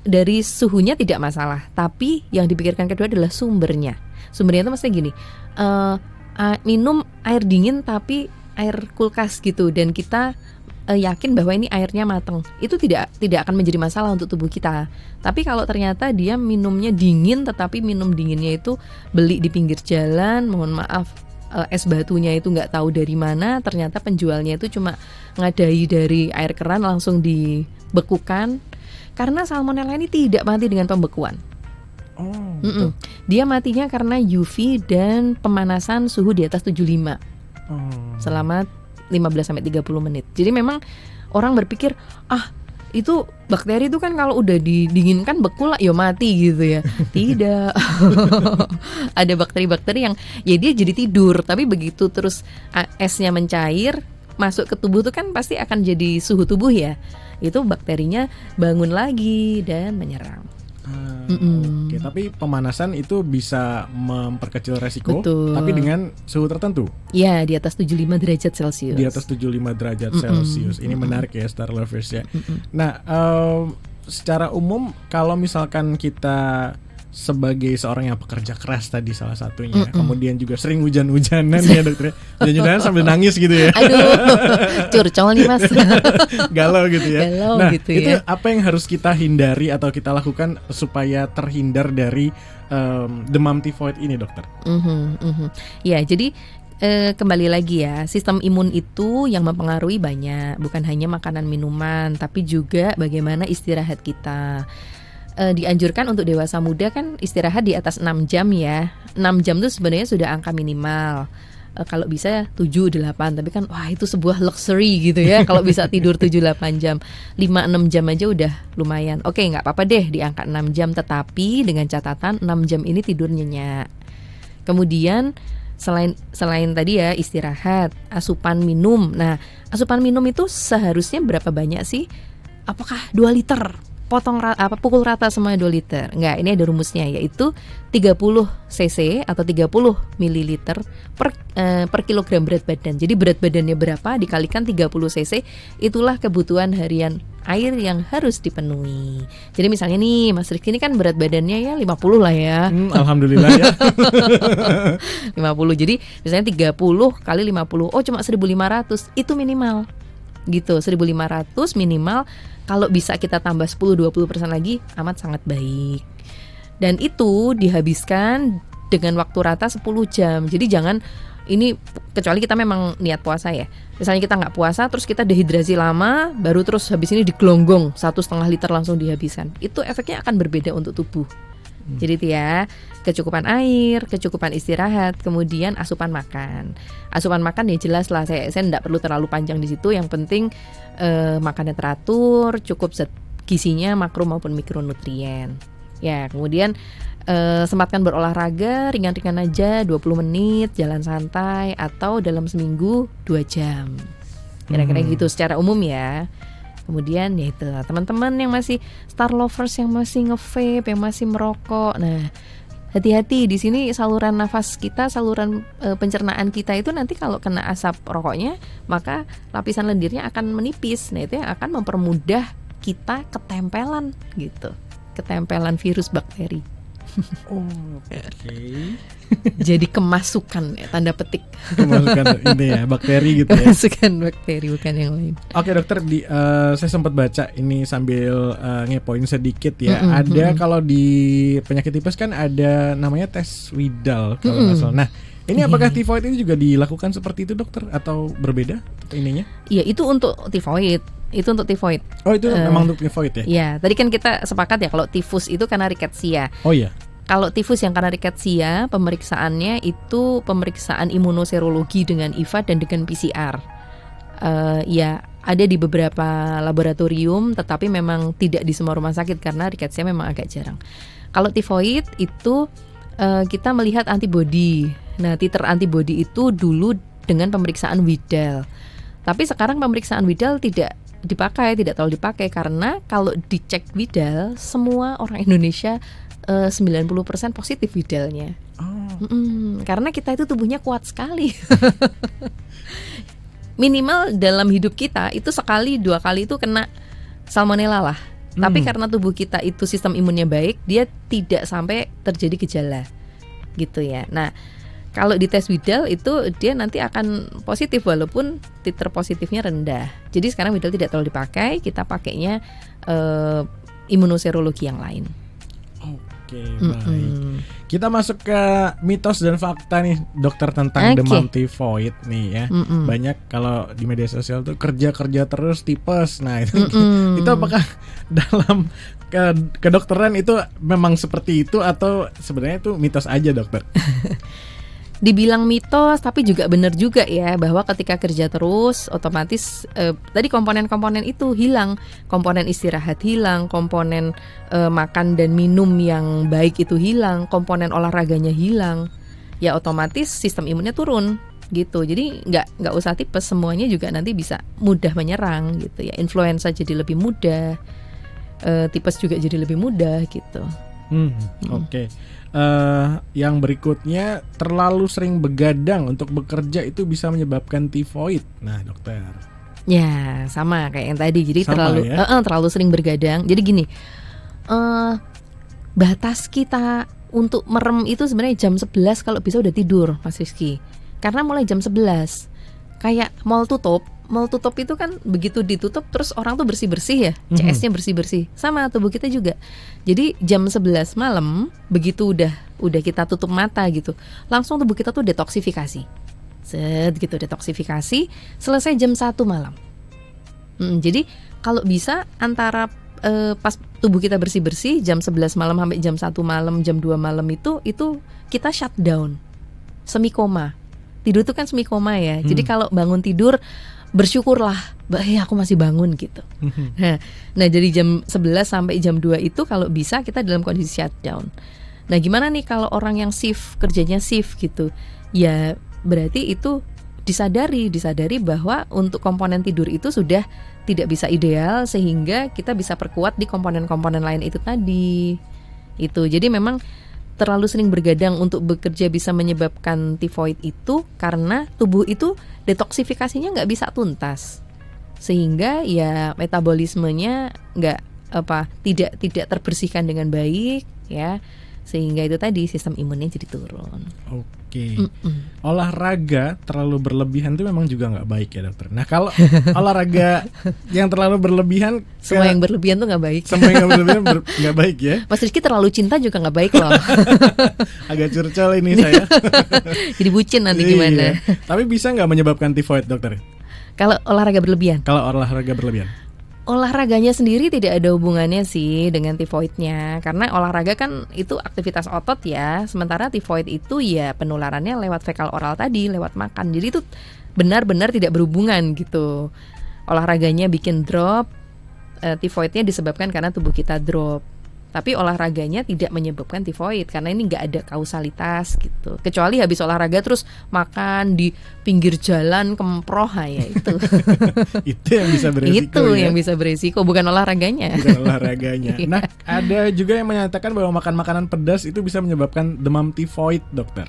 dari suhunya tidak masalah. Tapi yang dipikirkan kedua adalah sumbernya. Sumbernya itu maksudnya gini, minum air dingin tapi air kulkas gitu, dan kita yakin bahwa ini airnya mateng, itu tidak akan menjadi masalah untuk tubuh kita. Tapi kalau ternyata dia minumnya dingin, tetapi minum dinginnya itu beli di pinggir jalan, mohon maaf, es batunya itu nggak tahu dari mana, ternyata penjualnya itu cuma ngadai dari air keran langsung dibekukan, karena salmonella ini tidak mati dengan pembekuan. Oh, gitu. Dia matinya karena UV dan pemanasan suhu di atas 75 selama 15-30 menit. Jadi memang orang berpikir, itu bakteri itu kan kalau udah didinginkan beku lah, ya mati gitu ya. Tidak. Ada bakteri-bakteri yang ya dia jadi tidur, tapi begitu terus esnya mencair masuk ke tubuh tuh kan pasti akan jadi suhu tubuh ya. Itu bakterinya bangun lagi dan menyerang. Oke, tapi pemanasan itu bisa memperkecil resiko. Betul. Tapi dengan suhu tertentu. Ya, di atas 75 derajat Celcius. Di atas 75 derajat Celcius. Ini menarik ya, Star Lovers ya. Nah, secara umum kalau misalkan kita sebagai seorang yang pekerja keras tadi salah satunya, kemudian juga sering hujan-hujanan ya dokter, hujan-hujanan sambil nangis gitu ya. Aduh, curcol nih Mas. Galau gitu ya. Galau gitu itu ya. apa yang harus kita hindari atau kita lakukan supaya terhindar dari demam tifoid ini dokter? Ya, jadi kembali lagi ya, sistem imun itu yang mempengaruhi banyak, bukan hanya makanan minuman, tapi juga bagaimana istirahat kita. Dianjurkan untuk dewasa muda kan istirahat di atas 6 jam ya. 6 jam itu sebenarnya sudah angka minimal. Kalau bisa 7-8, tapi kan wah itu sebuah luxury gitu ya. Kalau bisa tidur 7-8 jam, 5-6 jam aja udah lumayan. Oke, gak apa-apa deh di angka 6 jam, tetapi dengan catatan 6 jam ini tidur nyenyak. Kemudian selain tadi ya istirahat, asupan minum. Nah, asupan minum itu seharusnya berapa banyak sih? Apakah 2 liter? Pukul rata semuanya 2 liter. Enggak, ini ada rumusnya, yaitu 30 cc atau 30 mililiter per kilogram berat badan. Jadi berat badannya berapa dikalikan 30 cc, itulah kebutuhan harian air yang harus dipenuhi. Jadi misalnya nih Mas Rizky ini kan berat badannya ya 50 lah ya. Alhamdulillah ya. 50. Jadi misalnya 30 kali 50, oh cuma 1.500, itu minimal. Gitu, 1.500 minimal. Kalau bisa kita tambah 10-20% lagi amat sangat baik. Dan itu dihabiskan dengan waktu rata 10 jam. Jadi jangan ini, kecuali kita memang niat puasa ya. Misalnya kita nggak puasa terus kita dehidrasi lama, baru terus habis ini digelonggong 1,5 liter langsung dihabiskan. Itu efeknya akan berbeda untuk tubuh. Jadi itu ya, kecukupan air, kecukupan istirahat, kemudian asupan makan. Asupan makan ya jelas lah, saya tidak perlu terlalu panjang di situ. Yang penting makannya teratur, cukup zat gizinya, makro maupun mikronutrien. Ya, kemudian sempatkan berolahraga ringan-ringan aja, 20 menit, jalan santai, atau dalam seminggu 2 jam. Kira-kira gitu secara umum ya. Kemudian ya itu teman-teman yang masih Star Lovers, yang masih nge-vape, yang masih merokok. Nah, hati-hati di sini, saluran nafas kita, saluran pencernaan kita itu nanti kalau kena asap rokoknya, maka lapisan lendirnya akan menipis. Nah, itu yang akan mempermudah kita ketempelan gitu. Ketempelan virus bakteri. Oke. Jadi kemasukan ya, tanda petik. Kemasukan ini ya, bakteri gitu ya. Kemasukan bakteri, bukan yang lain. Oke dokter, saya sempat baca ini sambil ngepoin sedikit ya. Ada kalau di penyakit tipes kan ada namanya tes Widal kalau nggak salah. Nah, ini apakah tifoid ini juga dilakukan seperti itu dokter atau berbeda ininya? Iya, itu untuk tifoid. Itu untuk tifoid. Oh, itu memang untuk tifoid ya? Iya, tadi kan kita sepakat ya kalau tifus itu karena rickettsia. Oh iya. Kalau tifus yang karena rickettsia, pemeriksaannya itu pemeriksaan imunoserologi dengan IVA dan dengan PCR. Ya, ada di beberapa laboratorium, tetapi memang tidak di semua rumah sakit karena rickettsia memang agak jarang. Kalau tifoid itu kita melihat antibodi. Nah, titer antibodi itu dulu dengan pemeriksaan Widal. Tapi sekarang pemeriksaan Widal tidak terlalu dipakai karena kalau dicek Widal, semua orang Indonesia 90% positif Widalnya. Karena kita itu tubuhnya kuat sekali. Minimal dalam hidup kita itu sekali 2 kali itu kena salmonella lah. Tapi karena tubuh kita itu sistem imunnya baik, dia tidak sampai terjadi gejala gitu ya. Nah, kalau di tes Widal itu dia nanti akan positif walaupun titer positifnya rendah. Jadi sekarang Widal tidak terlalu dipakai, kita pakainya imunoserologi yang lain. Oke, baik. Kita masuk ke mitos dan fakta nih dokter tentang demam tifoid nih ya. Banyak kalau di media sosial tuh kerja terus tipes. Nah itu apakah dalam kedokteran itu memang seperti itu atau sebenarnya itu mitos aja dokter? Dibilang mitos tapi juga benar juga ya, bahwa ketika kerja terus otomatis tadi komponen-komponen itu hilang, komponen istirahat hilang, komponen makan dan minum yang baik itu hilang, komponen olahraganya hilang, ya otomatis sistem imunnya turun gitu. Jadi nggak usah tipes, semuanya juga nanti bisa mudah menyerang gitu ya. Influenza jadi lebih mudah, tipes juga jadi lebih mudah gitu. Oke. Yang berikutnya, terlalu sering begadang untuk bekerja itu bisa menyebabkan tifoid. Nah, dokter. Ya, sama kayak yang tadi. Jadi sama, terlalu sering begadang. Jadi gini, batas kita untuk merem itu sebenarnya jam 11 kalau bisa udah tidur, Mas Rizky. Karena mulai jam 11 kayak mall tutup itu kan begitu ditutup terus orang tuh bersih-bersih ya, CS-nya bersih-bersih. Sama tubuh kita juga. Jadi jam 11 malam begitu udah kita tutup mata gitu, langsung tubuh kita tuh detoksifikasi. Gitu detoksifikasi, selesai jam 1 malam. Jadi kalau bisa antara pas tubuh kita bersih-bersih jam 11 malam sampai jam 1 malam, jam 2 malam itu kita shutdown. Semi koma. Tidur itu kan semi koma ya. Jadi kalau bangun tidur bersyukurlah, aku masih bangun gitu. Nah, jadi jam 11 sampai jam 2 itu kalau bisa kita dalam kondisi shutdown. Nah, gimana nih kalau orang yang kerjanya shift gitu? Ya, berarti itu disadari bahwa untuk komponen tidur itu sudah tidak bisa ideal sehingga kita bisa perkuat di komponen-komponen lain itu tadi. Itu. Jadi memang terlalu sering bergadang untuk bekerja bisa menyebabkan tifoid itu karena tubuh itu detoksifikasinya nggak bisa tuntas, sehingga ya metabolismenya tidak terbersihkan dengan baik ya, sehingga itu tadi sistem imunnya jadi turun. Oke. Olahraga terlalu berlebihan itu memang juga nggak baik ya dokter. Nah kalau olahraga yang terlalu berlebihan, semua yang berlebihan tuh nggak baik. Semua yang berlebihan nggak baik ya. Mas Rizky terlalu cinta juga nggak baik loh. Agak curcol ini saya. Jadi bucin nanti gimana? Tapi bisa nggak menyebabkan tifoid dokter? Kalau olahraga berlebihan? Kalau olahraga berlebihan? Olahraganya sendiri tidak ada hubungannya sih dengan tifoidnya, karena olahraga kan itu aktivitas otot ya, sementara tifoid itu ya penularannya lewat fekal oral tadi, lewat makan. Jadi itu benar-benar tidak berhubungan gitu. Olahraganya bikin drop, tifoidnya disebabkan karena tubuh kita drop. Tapi olahraganya tidak menyebabkan tifoid karena ini nggak ada kausalitas gitu. Kecuali habis olahraga terus makan di pinggir jalan kemproh ya itu. Itu yang bisa beresiko. Itu ya? Yang bisa beresiko, bukan olahraganya. Bukan olahraganya. Nah, ada juga yang menyatakan bahwa makan makanan pedas itu bisa menyebabkan demam tifoid, dokter.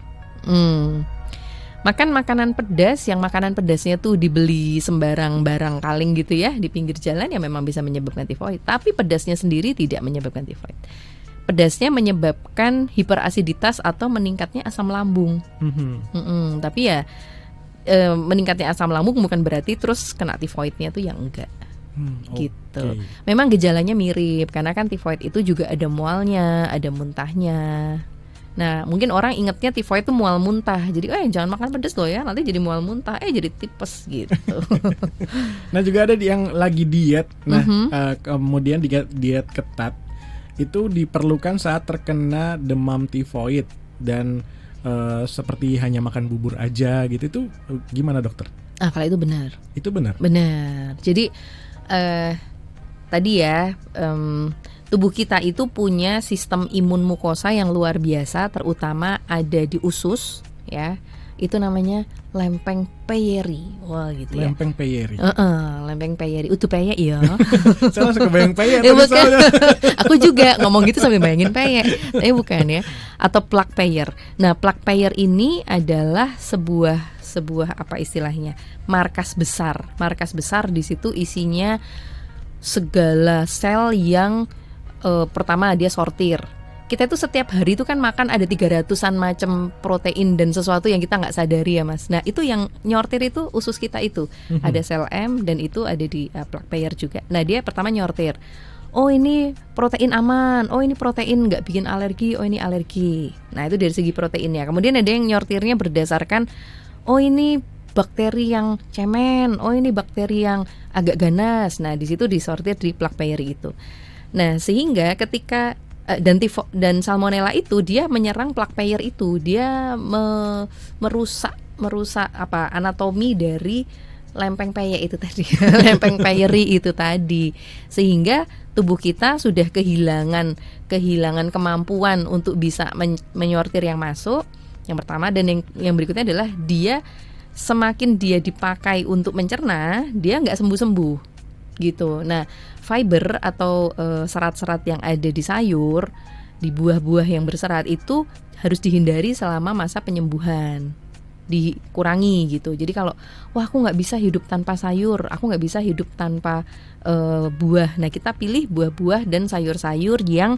Makan makanan pedas, yang makanan pedasnya tuh dibeli sembarang barang kaleng gitu ya di pinggir jalan, ya memang bisa menyebabkan tifoid. Tapi pedasnya sendiri tidak menyebabkan tifoid. Pedasnya menyebabkan hiperasiditas atau meningkatnya asam lambung. Tapi ya meningkatnya asam lambung bukan berarti terus kena tifoidnya tuh yang enggak. Gitu. Memang gejalanya mirip karena kan tifoid itu juga ada mualnya, ada muntahnya. Nah, mungkin orang ingatnya tifoid itu mual muntah. Jadi, jangan makan pedas loh ya, nanti jadi mual muntah, jadi tipes gitu. Nah, juga ada yang lagi diet. Nah, kemudian diet ketat itu diperlukan saat terkena demam tifoid dan seperti hanya makan bubur aja gitu. Itu gimana, dokter? Kalau itu benar. Itu benar. Benar. Jadi tadi ya, tubuh kita itu punya sistem imun mukosa yang luar biasa, terutama ada di usus ya. Itu namanya lempeng peyeri. Wah gitu ya. Lempeng peyeri. Lempeng peyeri. Utuh peyek ya. Saya langsung kebayang peyek. Ya, bukan. Aku juga ngomong gitu sambil bayangin peyek. Tapi bukan ya. Atau plak peyer. Nah, plak peyer ini adalah sebuah apa istilahnya? Markas besar. Markas besar di situ isinya segala sel yang pertama dia sortir. Kita itu setiap hari itu kan makan ada 300-an macam protein dan sesuatu yang kita nggak sadari ya Mas. Nah itu yang nyortir itu usus kita itu. Ada sel M dan itu ada di plak peyer juga. Nah dia pertama nyortir. Oh ini protein aman, oh ini protein nggak bikin alergi, oh ini alergi. Nah itu dari segi proteinnya. Kemudian ada yang nyortirnya berdasarkan oh ini bakteri yang cemen, oh ini bakteri yang agak ganas. Nah di situ disortir di plak peyer itu. Nah sehingga ketika dan salmonella itu dia menyerang plak peyer itu, dia merusak apa anatomi dari lempeng peyek itu tadi, lempeng peyeri itu tadi, sehingga tubuh kita sudah kehilangan kemampuan untuk bisa menyortir yang masuk. Yang pertama, dan yang berikutnya adalah dia semakin dia dipakai untuk mencerna, dia nggak sembuh-sembuh gitu. Nah, fiber atau serat-serat yang ada di sayur, di buah-buah yang berserat itu harus dihindari selama masa penyembuhan, dikurangi gitu. Jadi kalau wah aku nggak bisa hidup tanpa sayur, aku nggak bisa hidup tanpa buah. Nah kita pilih buah-buah dan sayur-sayur yang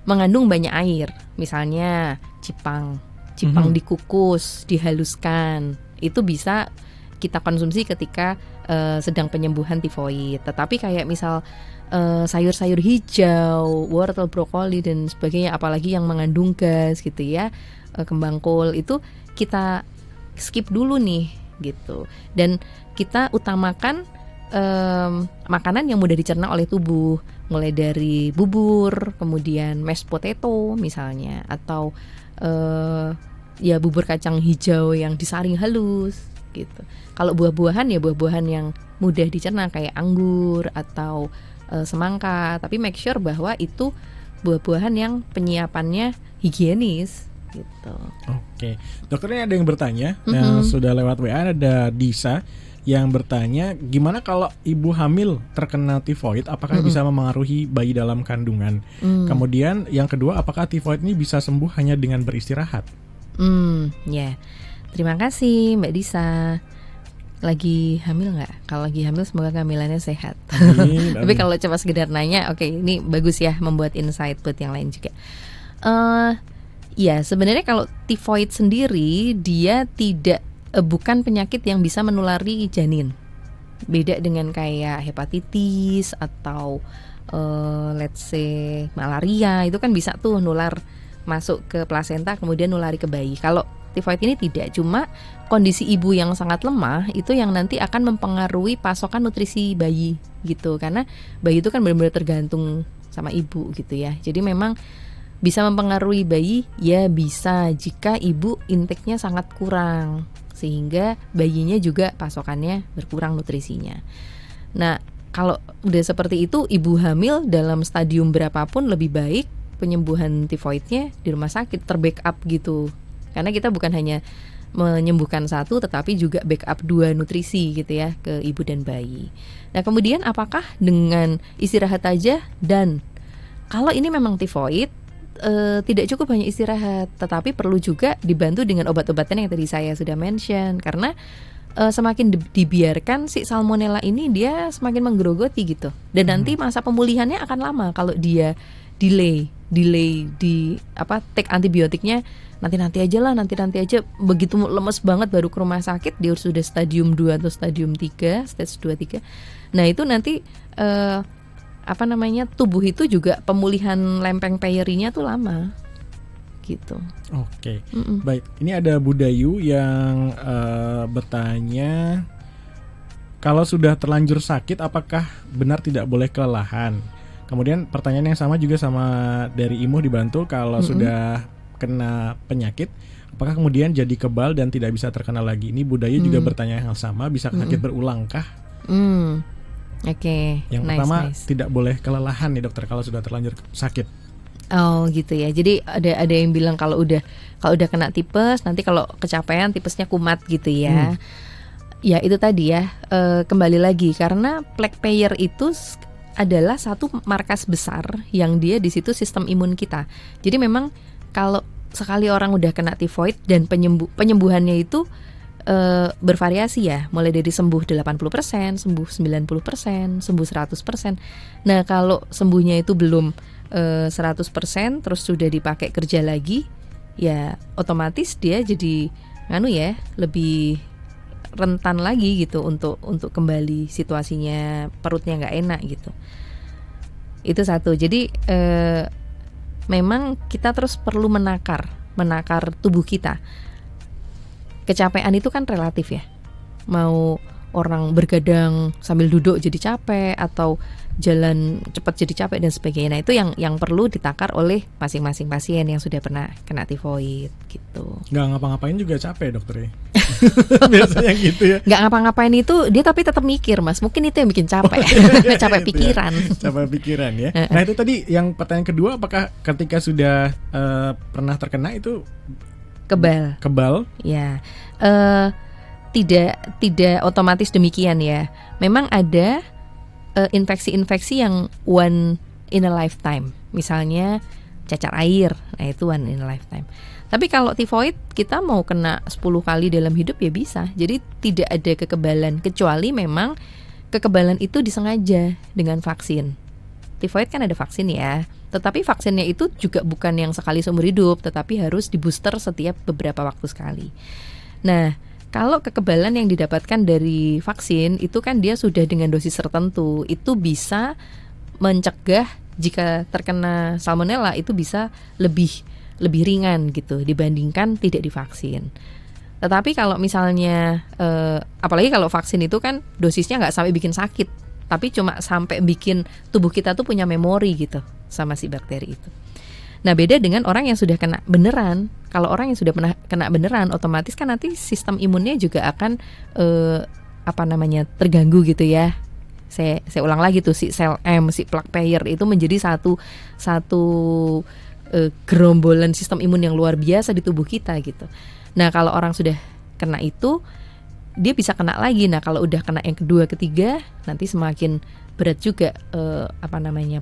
mengandung banyak air. Misalnya cipang dikukus, dihaluskan, itu bisa kita konsumsi ketika sedang penyembuhan tifoid. Tetapi kayak misal sayur-sayur hijau, wortel, brokoli dan sebagainya, apalagi yang mengandung gas gitu ya, kembang kol, itu kita skip dulu nih gitu. Dan kita utamakan makanan yang mudah dicerna oleh tubuh, mulai dari bubur, kemudian mashed potato misalnya, atau ya bubur kacang hijau yang disaring halus gitu. Kalau buah-buahan ya buah-buahan yang mudah dicerna kayak anggur atau semangka, tapi make sure bahwa itu buah-buahan yang penyiapannya higienis gitu. Oke, dokternya ada yang bertanya yang sudah lewat WA, ada Disa yang bertanya gimana kalau ibu hamil terkena tifoid, apakah bisa memengaruhi bayi dalam kandungan? Kemudian yang kedua, apakah tifoid ini bisa sembuh hanya dengan beristirahat? Ya, terima kasih Mbak Disa. Lagi hamil nggak? Kalau lagi hamil semoga kehamilannya sehat. Amin. Tapi kalau cuma sekedar nanya, oke, ini bagus ya membuat insight buat yang lain juga. Ya sebenarnya kalau tifoid sendiri dia tidak bukan penyakit yang bisa menulari janin. Beda dengan kayak hepatitis atau let's say malaria, itu kan bisa tuh nular masuk ke plasenta kemudian nulari ke bayi. Kalau tifoid ini tidak, cuma kondisi ibu yang sangat lemah itu yang nanti akan mempengaruhi pasokan nutrisi bayi gitu, karena bayi itu kan benar-benar tergantung sama ibu gitu ya. Jadi memang bisa mempengaruhi bayi, ya bisa jika ibu intake-nya sangat kurang sehingga bayinya juga pasokannya berkurang nutrisinya. Nah, kalau udah seperti itu, ibu hamil dalam stadium berapapun lebih baik penyembuhan tifoidnya di rumah sakit, terbackup gitu. Karena kita bukan hanya menyembuhkan satu, tetapi juga backup 2 nutrisi gitu ya ke ibu dan bayi. Nah kemudian apakah dengan istirahat aja? Dan kalau ini memang tifoid, tidak cukup hanya istirahat, tetapi perlu juga dibantu dengan obat-obatan yang tadi saya sudah mention. Karena semakin dibiarkan si salmonella ini dia semakin menggerogoti gitu. Dan nanti masa pemulihannya akan lama kalau dia delay di take antibiotiknya nanti aja, begitu lemes banget baru ke rumah sakit, dia sudah stadium 2 atau stadium 3, stage 2-3. Nah itu nanti tubuh itu juga pemulihan lempeng peyerinya tuh lama gitu. Oke. Baik, ini ada Budayu yang bertanya, kalau sudah terlanjur sakit apakah benar tidak boleh kelelahan? Kemudian pertanyaan yang sama juga sama dari Imo di Bantul, kalau sudah kena penyakit apakah kemudian jadi kebal dan tidak bisa terkena lagi? Ini Budaya juga bertanya hal sama, bisa sakit berulang kah? Oke, Yang nice, pertama nice. tidak boleh kelelahan nih dokter kalau sudah terlanjur sakit. Oh gitu ya. Jadi ada yang bilang kalau udah kena tipes, nanti kalau kecapean tipesnya kumat gitu ya. Ya itu tadi ya, kembali lagi karena plaque payer itu adalah satu markas besar yang dia di situ sistem imun kita. Jadi memang kalau sekali orang udah kena tifoid dan penyembuhannya itu bervariasi ya, mulai dari sembuh 80%, sembuh 90%, sembuh 100%. Nah kalau sembuhnya itu belum 100%, terus sudah dipakai kerja lagi, ya otomatis dia jadi lebih rentan lagi gitu untuk kembali situasinya perutnya nggak enak gitu. Itu satu. Jadi memang kita terus perlu menakar tubuh kita. Kecapean itu kan relatif ya. Mau orang bergadang sambil duduk jadi capek atau jalan cepat jadi capek dan sebagainya. Nah, itu yang perlu ditakar oleh masing-masing pasien yang sudah pernah kena tifoid gitu. Nggak ngapa-ngapain juga capek dokter ya. Biasanya gitu ya. Nggak ngapa-ngapain itu dia tapi tetap mikir Mas. Mungkin itu yang bikin capek. Capek pikiran. Capek pikiran ya. Nah itu tadi yang pertanyaan kedua, apakah ketika sudah pernah terkena itu kebal? Ya, tidak otomatis demikian ya. Memang ada infeksi-infeksi yang one in a lifetime. Misalnya cacar air, nah itu one in a lifetime. Tapi kalau tifoid kita mau kena 10 kali dalam hidup ya bisa. Jadi tidak ada kekebalan, kecuali memang kekebalan itu disengaja dengan vaksin. Tifoid kan ada vaksin ya. Tetapi vaksinnya itu juga bukan yang sekali seumur hidup, tetapi harus dibooster setiap beberapa waktu sekali. Nah, kalau kekebalan yang didapatkan dari vaksin itu kan dia sudah dengan dosis tertentu, itu bisa mencegah jika terkena salmonella itu bisa lebih ringan gitu dibandingkan tidak divaksin. Tetapi kalau misalnya apalagi kalau vaksin itu kan dosisnya nggak sampai bikin sakit, tapi cuma sampai bikin tubuh kita tuh punya memori gitu sama si bakteri itu. Nah beda dengan orang yang sudah kena beneran. Kalau orang yang sudah pernah kena beneran, otomatis kan nanti sistem imunnya juga akan terganggu gitu ya. Saya ulang lagi tuh si sel M, si plaque payer itu menjadi satu gerombolan sistem imun yang luar biasa di tubuh kita gitu. Nah kalau orang sudah kena itu, dia bisa kena lagi. Nah kalau udah kena yang kedua, ketiga, nanti semakin berat juga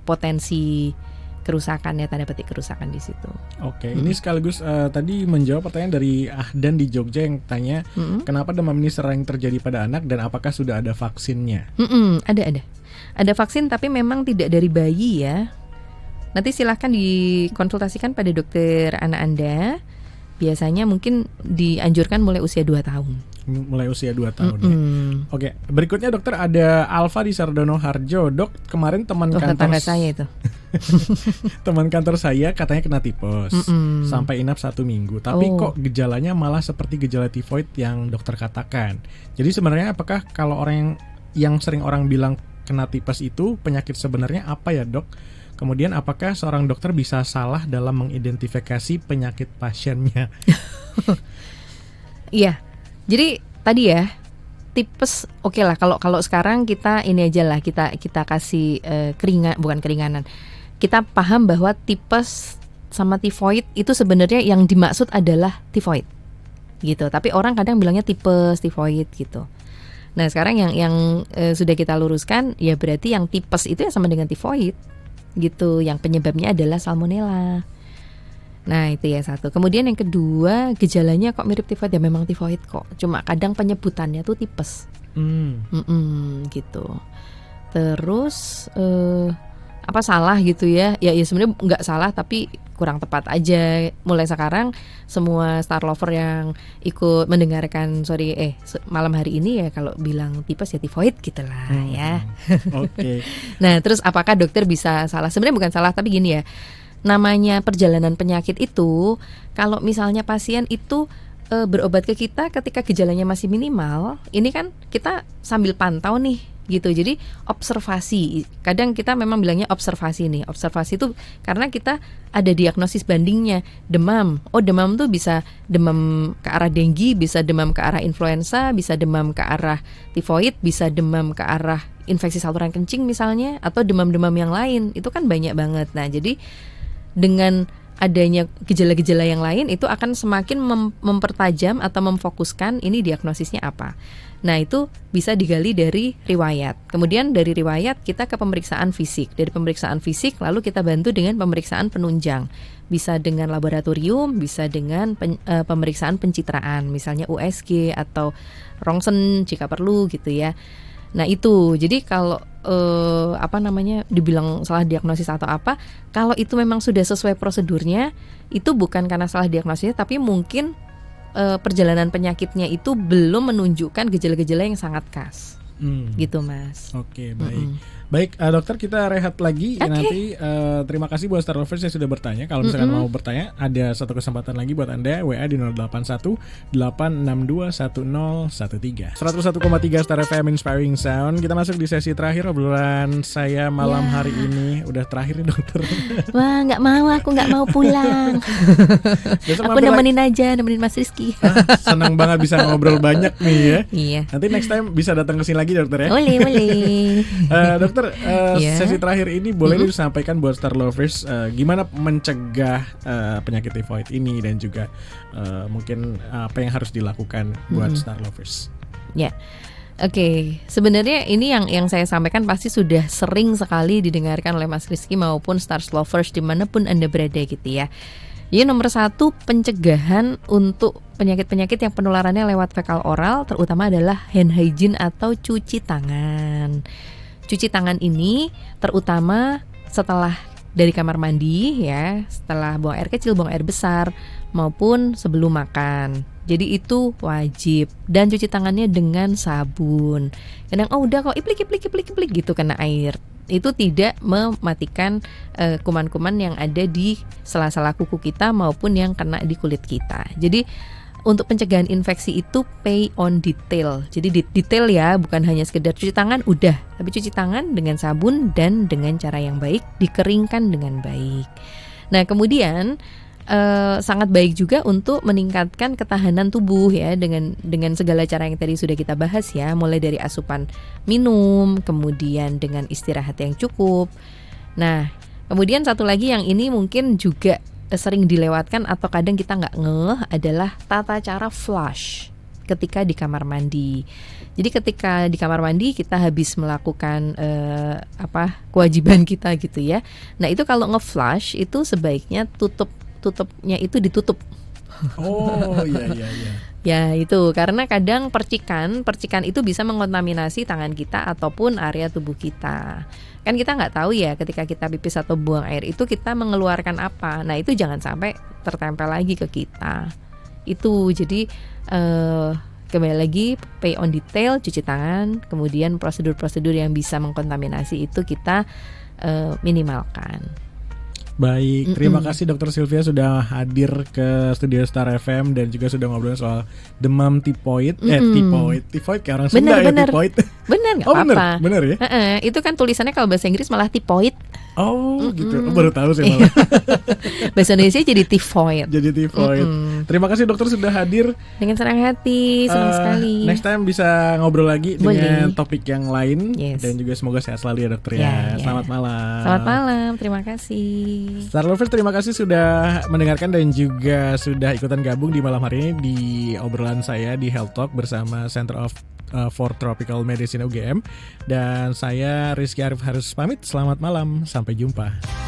potensi kerusakannya, tanda petik kerusakan di situ. Oke, ini sekaligus tadi menjawab pertanyaan dari Ahdan di Jogja yang tanya kenapa demam ini sering terjadi pada anak dan apakah sudah ada vaksinnya? Ada vaksin tapi memang tidak dari bayi ya. Nanti silahkan dikonsultasikan pada dokter anak Anda. Biasanya mungkin dianjurkan mulai usia 2 tahun. Mulai usia 2 tahun ya. Oke, berikutnya dokter ada Alfa di Sardono Harjo. Dok, kemarin teman kantor saya itu. Teman kantor saya katanya kena tipes sampai inap 1 minggu. Tapi kok gejalanya malah seperti gejala tifoid yang dokter katakan. Jadi sebenarnya apakah kalau orang yang sering orang bilang kena tipes itu penyakit sebenarnya apa ya dok? Kemudian apakah seorang dokter bisa salah dalam mengidentifikasi penyakit pasiennya? Iya. Jadi tadi ya tipes oke lah kalau sekarang kita ini aja lah kita kasih keringanan. Kita paham bahwa tipes sama tifoid itu sebenarnya yang dimaksud adalah tifoid gitu. Tapi orang kadang bilangnya tipes, tifoid gitu. Nah sekarang yang sudah kita luruskan ya berarti yang tipes itu ya sama dengan tifoid gitu. Yang penyebabnya adalah salmonella. Nah itu ya satu. Kemudian yang kedua, gejalanya kok mirip tifoid? Ya memang tifoid kok. Cuma kadang penyebutannya tuh tipes. Gitu. Terus apa salah gitu ya? Ya sebenarnya nggak salah tapi kurang tepat aja. Mulai sekarang semua Star Lover yang ikut mendengarkan malam hari ini ya kalau bilang tipes ya tifoid gitulah ya. Oke. Nah terus apakah dokter bisa salah? Sebenarnya bukan salah tapi gini ya. Namanya perjalanan penyakit itu, kalau misalnya pasien itu berobat ke kita ketika gejalanya masih minimal, ini kan kita sambil pantau nih gitu. Jadi observasi, kadang kita memang bilangnya observasi nih. Observasi itu karena kita ada diagnosis bandingnya. Demam, demam tuh bisa demam ke arah denggi, bisa demam ke arah influenza, bisa demam ke arah tifoid, bisa demam ke arah infeksi saluran kencing misalnya, atau demam-demam yang lain, itu kan banyak banget. Nah, jadi dengan adanya gejala-gejala yang lain itu akan semakin mempertajam atau memfokuskan ini diagnosisnya apa. Nah, itu bisa digali dari riwayat. Kemudian dari riwayat kita ke pemeriksaan fisik. Dari pemeriksaan fisik lalu kita bantu dengan pemeriksaan penunjang. Bisa dengan laboratorium, bisa dengan pemeriksaan pencitraan, misalnya USG atau rongsen jika perlu gitu ya. Nah, itu. Jadi kalau dibilang salah diagnosis atau apa, kalau itu memang sudah sesuai prosedurnya, itu bukan karena salah diagnosisnya, tapi mungkin perjalanan penyakitnya itu belum menunjukkan gejala-gejala yang sangat khas. Gitu, Mas. Oke, baik. Baik, dokter, kita rehat lagi. Nanti terima kasih buat Star Lovers yang sudah bertanya. Kalau misalkan mau bertanya, ada satu kesempatan lagi buat Anda, WA di 081 862 1013. 101,3 Star FM Inspiring Sound. Kita masuk di sesi terakhir obrolan saya malam hari ini. Udah terakhir nih, dokter. Wah, aku nggak mau pulang. Aku nemenin Mas Rizky. Senang banget bisa ngobrol banyak nih ya. Iya. Nanti next time bisa datang ke sini lagi, dokter ya. Boleh. Dokter, sesi terakhir ini boleh disampaikan buat Star Lovers gimana mencegah penyakit tifoid ini, dan juga mungkin apa yang harus dilakukan buat Star Lovers. Ya. Oke, sebenarnya ini yang saya sampaikan pasti sudah sering sekali didengarkan oleh Mas Rizky maupun Star Lovers dimanapun Anda berada gitu ya. Jadi nomor 1, pencegahan untuk penyakit-penyakit yang penularannya lewat fekal oral, terutama adalah hand hygiene atau cuci tangan. Cuci tangan ini terutama setelah dari kamar mandi ya, setelah buang air kecil, buang air besar, maupun sebelum makan. Jadi itu wajib, dan cuci tangannya dengan sabun. Kadang udah kok iplik gitu kena air. Itu tidak mematikan kuman-kuman yang ada di sela-sela kuku kita maupun yang kena di kulit kita. Jadi untuk pencegahan infeksi itu pay on detail. Jadi detail ya, bukan hanya sekedar cuci tangan udah, tapi cuci tangan dengan sabun dan dengan cara yang baik, dikeringkan dengan baik. Nah, kemudian sangat baik juga untuk meningkatkan ketahanan tubuh ya, dengan segala cara yang tadi sudah kita bahas ya, mulai dari asupan minum, kemudian dengan istirahat yang cukup. Nah, kemudian satu lagi yang ini mungkin juga sering dilewatkan atau kadang kita nggak ngeh adalah tata cara flush ketika di kamar mandi. Jadi ketika di kamar mandi kita habis melakukan kewajiban kita gitu ya. Nah, itu kalau nge-flush itu sebaiknya tutupnya itu ditutup. Oh iya. Ya itu karena kadang percikan itu bisa mengontaminasi tangan kita ataupun area tubuh kita. Kan kita nggak tahu ya ketika kita pipis atau buang air itu kita mengeluarkan apa. Nah, itu jangan sampai tertempel lagi ke kita. Itu jadi kembali lagi pay on detail, cuci tangan, kemudian prosedur-prosedur yang bisa mengkontaminasi itu kita minimalkan. Baik, terima kasih Dr. Sylvia sudah hadir ke studio Star FM dan juga sudah ngobrol soal demam tifoid. Tifoid kayak orang Sunda ya, tifoid. Bener, nggak apa-apa. Bener ya. Itu kan tulisannya kalau bahasa Inggris malah tifoid. Oh gitu, baru tahu sih malah. Bahasa Indonesia jadi tifoid. Terima kasih dokter sudah hadir. Dengan senang hati, senang sekali. Next time bisa ngobrol lagi dengan topik yang lain. Dan juga semoga sehat selalu ya dokter ya. Selamat malam. Selamat malam, terima kasih. Star Lovers, terima kasih sudah mendengarkan dan juga sudah ikutan gabung di malam hari ini di obrolan saya di Health Talk bersama Center for Tropical Medicine UGM. Dan saya Rizky Arif harus pamit. Selamat malam, sampai jumpa.